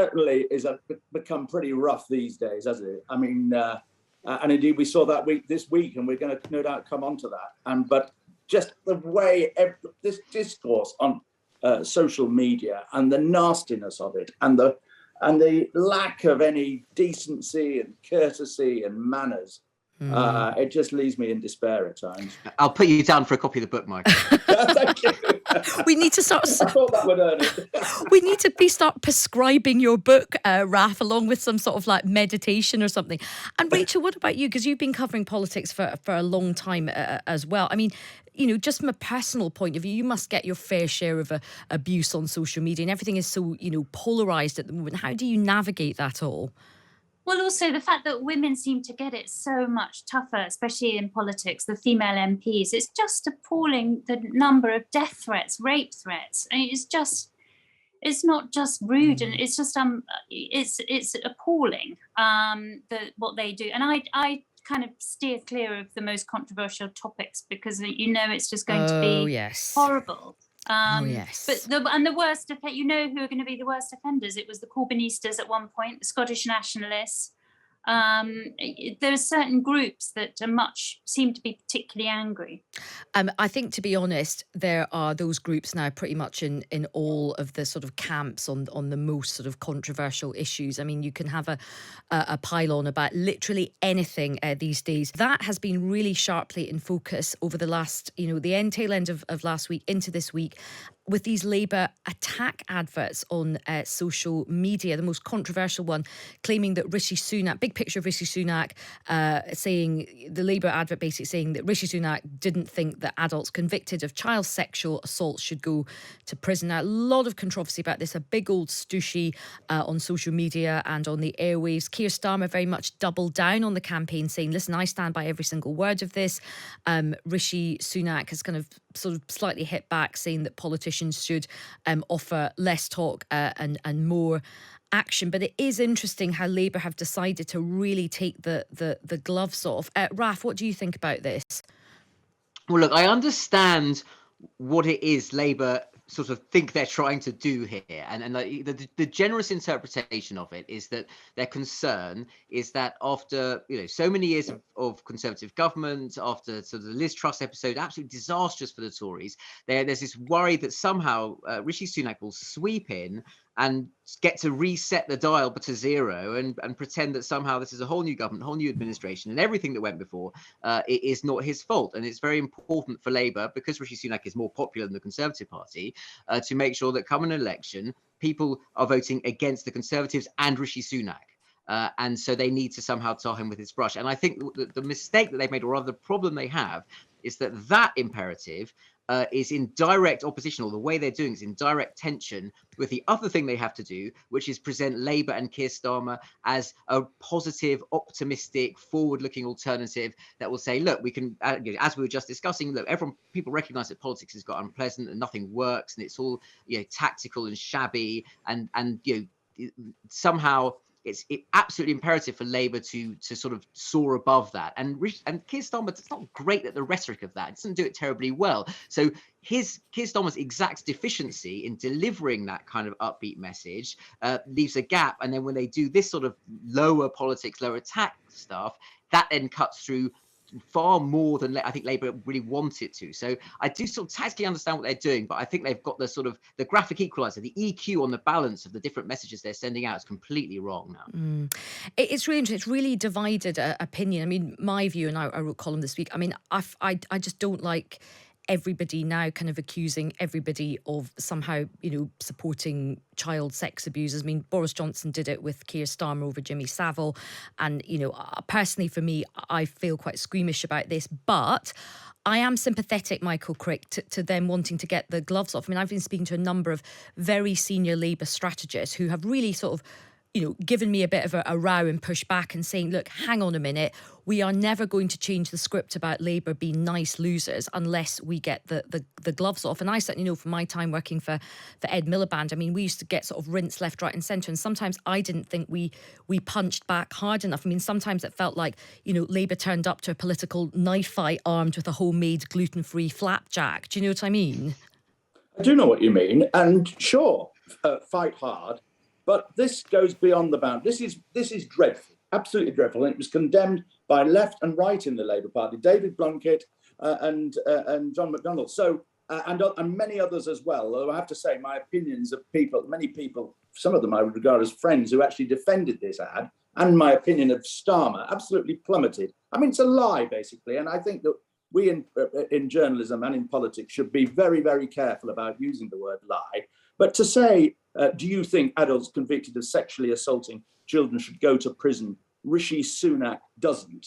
certainly become pretty rough these days, hasn't it? I mean, and indeed we saw that this week, and we're going to no doubt come on to that. But just the way this discourse on social media and the nastiness of it, and the lack of any decency and courtesy and manners, it just leaves me in despair at times. I'll put you down for a copy of the book, Mike. Thank you. We need to start. I thought that would earn it. We need to start prescribing your book, Raf, along with some sort of like meditation or something. And Rachel, what about you? Because you've been covering politics for a long time as well. I mean, you know, just from a personal point of view, you must get your fair share of abuse on social media, and everything is so, you know, polarised at the moment. How do you navigate that all? Well, also the fact that women seem to get it so much tougher, especially in politics, the female MPs. It's just appalling, the number of death threats, rape threats. I mean, it's not just rude, and it's just it's appalling what they do. And I kind of steer clear of the most controversial topics because you know it's just going to be horrible. Yes. But the worst, you know who are going to be the worst offenders? It was the Corbynistas at one point, the Scottish nationalists. There are certain groups that seem to be particularly angry. I think, to be honest, there are those groups now pretty much in all of the sort of camps on the most sort of controversial issues. I mean, you can have a pile-on about literally anything these days. That has been really sharply in focus over the last, you know, the tail end of last week into this week, with these Labour attack adverts on social media. The most controversial one claiming that Rishi Sunak, big picture of Rishi Sunak, saying, the Labour advert basically saying that Rishi Sunak didn't think that adults convicted of child sexual assault should go to prison. Now, a lot of controversy about this, a big old stooshy on social media and on the airwaves. Keir Starmer very much doubled down on the campaign, saying, listen, I stand by every single word of this. Rishi Sunak has kind of sort of slightly hit back, saying that politicians should offer less talk and more action. But it is interesting how Labour have decided to really take the gloves off. Raf, what do you think about this? Well, look, I understand what it is Labour sort of think they're trying to do here, and the generous interpretation of it is that their concern is that after, you know, so many years of Conservative government, after sort of the Liz Truss episode, absolutely disastrous for the Tories, there's this worry that somehow Rishi Sunak will sweep in and get to reset the dial to zero and pretend that somehow this is a whole new government, whole new administration, and everything that went before it is not his fault. And it's very important for Labour, because Rishi Sunak is more popular than the Conservative Party, to make sure that come an election, people are voting against the Conservatives and Rishi Sunak. And so they need to somehow tar him with his brush. And I think the mistake that they've made, or rather the problem they have, is that imperative is in direct opposition, or the way they're doing is in direct tension with the other thing they have to do, which is present Labour and Keir Starmer as a positive, optimistic, forward-looking alternative that will say, look, we can, as we were just discussing, look, people recognise that politics has got unpleasant and nothing works, and it's all, you know, tactical and shabby, and you know, somehow it's absolutely imperative for Labour to sort of soar above that. And Keir Starmer, it's not great at the rhetoric of that. It doesn't do it terribly well. So Keir Starmer's exact deficiency in delivering that kind of upbeat message leaves a gap. And then when they do this sort of lower politics, lower attack stuff, that then cuts through far more than I think Labour really want it to. So I do sort of tactically understand what they're doing, but I think they've got the sort of the graphic equalizer, the EQ on the balance of the different messages they're sending out is completely wrong now. It's really interesting. It's really divided opinion. I mean, my view, and I wrote a column this week, I mean, I just don't like everybody now kind of accusing everybody of somehow, you know, supporting child sex abusers. I mean, Boris Johnson did it with Keir Starmer over Jimmy Savile. And, you know, personally for me, I feel quite squeamish about this. But I am sympathetic, Michael Crick, to them wanting to get the gloves off. I mean, I've been speaking to a number of very senior Labour strategists who have really sort of, you know, given me a bit of a row and push back and saying, look, hang on a minute, we are never going to change the script about Labour being nice losers unless we get the gloves off. And I certainly know from my time working for Ed Miliband, I mean, we used to get sort of rinsed left, right and centre, and sometimes I didn't think we punched back hard enough. I mean, sometimes it felt like, you know, Labour turned up to a political knife fight armed with a homemade gluten-free flapjack. Do you know what I mean? I do know what you mean, and sure, fight hard. But this goes beyond the bound. This is dreadful, absolutely dreadful. And it was condemned by left and right in the Labour Party, David Blunkett and John McDonnell. So, and many others as well. Although I have to say, my opinions of many people, some of them I would regard as friends who actually defended this ad, and my opinion of Starmer absolutely plummeted. I mean, it's a lie, basically. And I think that we in journalism and in politics should be very, very careful about using the word lie. But to say, do you think adults convicted of sexually assaulting children should go to prison? Rishi Sunak doesn't.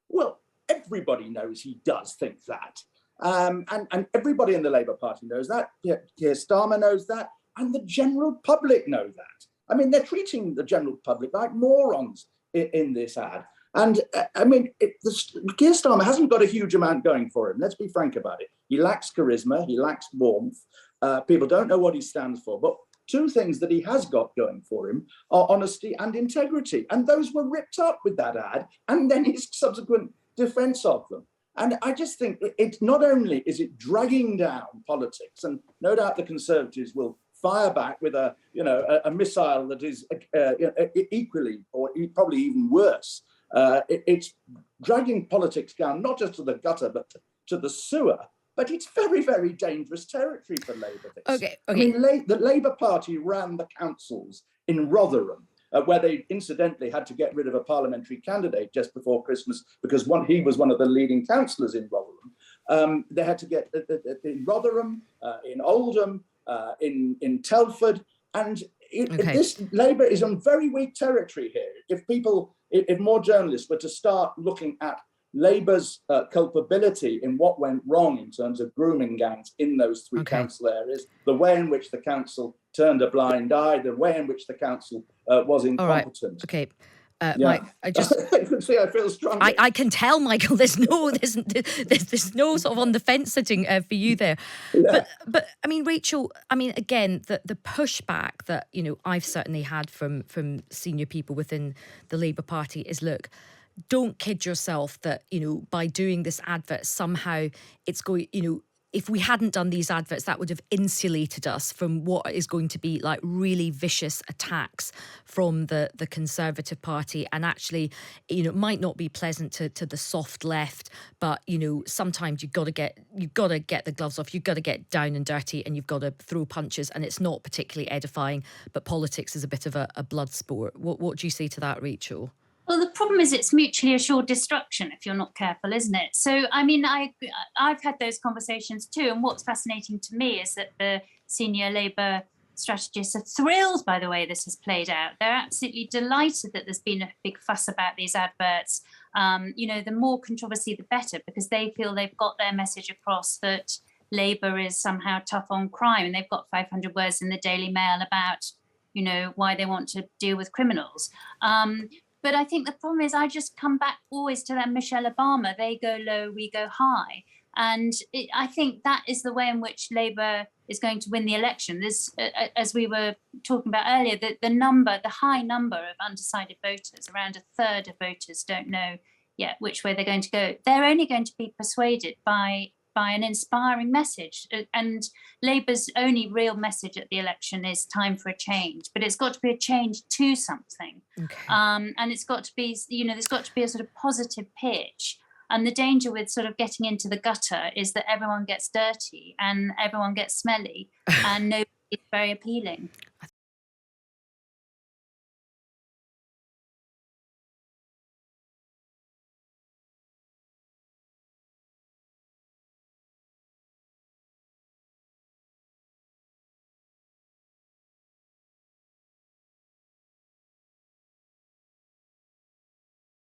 Well, everybody knows he does think that. And everybody in the Labour Party knows that. Keir Starmer knows that. And the general public know that. I mean, they're treating the general public like morons in this ad. And I mean, Keir Starmer hasn't got a huge amount going for him. Let's be frank about it. He lacks charisma. He lacks warmth. People don't know what he stands for. But two things that he has got going for him are honesty and integrity. And those were ripped up with that ad and then his subsequent defense of them. And I just think it's not only is it dragging down politics, and no doubt the Conservatives will fire back with a missile that is equally or probably even worse. It's dragging politics down, not just to the gutter, but to the sewer. But it's very, very dangerous territory for Labour. Okay. I mean, the Labour Party ran the councils in Rotherham, where they incidentally had to get rid of a parliamentary candidate just before Christmas because he was one of the leading councillors in Rotherham. They had to get in Rotherham, in Oldham, in Telford, and this Labour is on very weak territory here. If more journalists were to start looking at Labour's culpability in what went wrong in terms of grooming gangs in those three council areas, the way in which the council turned a blind eye, the way in which the council was incompetent. All right. Okay. Mike, I just you can see I feel strongly. I can tell, Michael. There's no sort of on the fence sitting for you there. Yeah. But I mean, Rachel. I mean, again, the pushback that I've certainly had from senior people within the Labour Party is, look, don't kid yourself that by doing this advert somehow it's going if we hadn't done these adverts, that would have insulated us from what is going to be like really vicious attacks from the Conservative Party. And actually, it might not be pleasant to the soft left, but sometimes you've got to get the gloves off. You've got to get down and dirty, and you've got to throw punches. And it's not particularly edifying. But politics is a bit of a blood sport. What do you say to that, Rachel? Well, the problem is it's mutually assured destruction if you're not careful, isn't it? So, I mean, I've had those conversations too. And what's fascinating to me is that the senior Labour strategists are thrilled by the way this has played out. They're absolutely delighted that there's been a big fuss about these adverts. The more controversy, the better, because they feel they've got their message across that Labour is somehow tough on crime. And they've got 500 words in the Daily Mail about, why they want to deal with criminals. But I think the problem is I just come back always to that Michelle Obama. They go low, we go high. And I think that is the way in which Labour is going to win the election. This, as we were talking about earlier, the high number of undecided voters, around a third of voters don't know yet which way they're going to go. They're only going to be persuaded by an inspiring message. And Labour's only real message at the election is time for a change, but it's got to be a change to something. Okay. And it's got to be, there's got to be a sort of positive pitch. And the danger with sort of getting into the gutter is that everyone gets dirty and everyone gets smelly and nobody is very appealing.